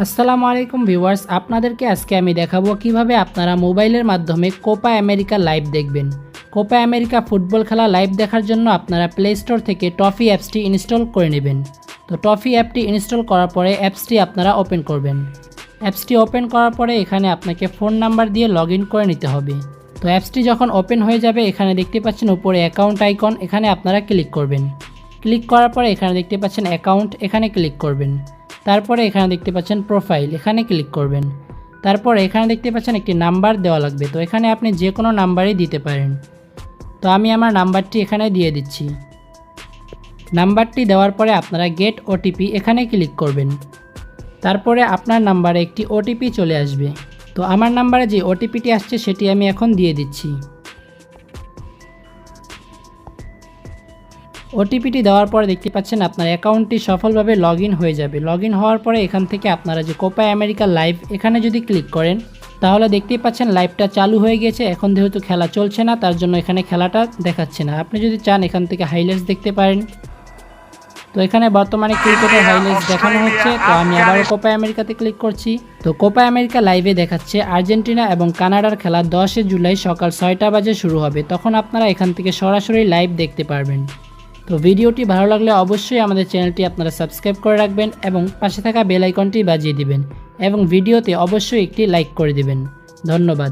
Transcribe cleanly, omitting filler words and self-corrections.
আসসালামু আলাইকুম ভিউয়ার্স, আপনাদেরকে আজকে আমি দেখাবো কিভাবে আপনারা মোবাইলের মাধ্যমে কোপা আমেরিকা লাইভ দেখবেন। কোপা আমেরিকা ফুটবল খেলা লাইভ দেখার জন্য আপনারা প্লে স্টোর থেকে টফি অ্যাপসটি ইনস্টল করে নেবেন। তো টফি অ্যাপটি ইনস্টল করার পরে অ্যাপসটি আপনারা ওপেন করবেন। অ্যাপসটি ওপেন করার পরে এখানে আপনাকে ফোন নাম্বার দিয়ে লগ ইন করে নিতে হবে। তো অ্যাপসটি যখন ওপেন হয়ে যাবে এখানে দেখতে পাচ্ছেন উপরে অ্যাকাউন্ট আইকন, এখানে আপনারা ক্লিক করবেন। ক্লিক করার পরে এখানে দেখতে পাচ্ছেন অ্যাকাউন্ট, এখানে ক্লিক করবেন। তারপরে এখানে দেখতে পাচ্ছেন প্রোফাইল, এখানে ক্লিক করবেন। তারপরে এখানে দেখতে পাচ্ছেন একটি নাম্বার দেওয়া লাগবে, তো এখানে আপনি যে কোনো নাম্বারই দিতে পারেন। তো আমি আমার নাম্বারটি এখানে দিয়ে দিচ্ছি। নাম্বারটি দেওয়ার পরে আপনারা গেট ওটিপি এখানে ক্লিক করবেন। তারপরে আপনার নাম্বারে একটি ওটিপি চলে আসবে। তো আমার নাম্বারে যে ওটিপিটি আসছে সেটি আমি এখন দিয়ে দিচ্ছি। ওটিপিটি দেওয়ার পরে দেখতে পাচ্ছেন আপনার অ্যাকাউন্টটি সফলভাবে লগ ইন হয়ে যাবে। লগ ইন হওয়ার পরে এখান থেকে আপনারা যে কোপা আমেরিকা লাইভ এখানে যদি ক্লিক করেন তাহলে দেখতেই পাচ্ছেন লাইভটা চালু হয়ে গেছে। এখন যেহেতু খেলা চলছে না তার জন্য এখানে খেলাটা দেখাচ্ছে না। আপনি যদি চান এখান থেকে হাইলাইটস দেখতে পারেন। তো এখানে বর্তমানে ক্রিকেটের হাইলাইটস দেখানো হচ্ছে। তো আমি আবারও কোপা আমেরিকাতে ক্লিক করছি। তো কোপা আমেরিকা লাইভে দেখাচ্ছে আর্জেন্টিনা এবং কানাডার খেলা 10 জুলাই সকাল 6টা বাজে শুরু হবে। তখন আপনারা এখান থেকে সরাসরি লাইভ দেখতে পারবেন। তো ভিডিওটি ভালো লাগলে অবশ্যই আমাদের চ্যানেলটি আপনারা সাবস্ক্রাইব করে রাখবেন এবং পাশে থাকা বেল আইকনটি বাজিয়ে দিবেন এবং ভিডিওতে অবশ্যই একটি লাইক করে দিবেন। ধন্যবাদ।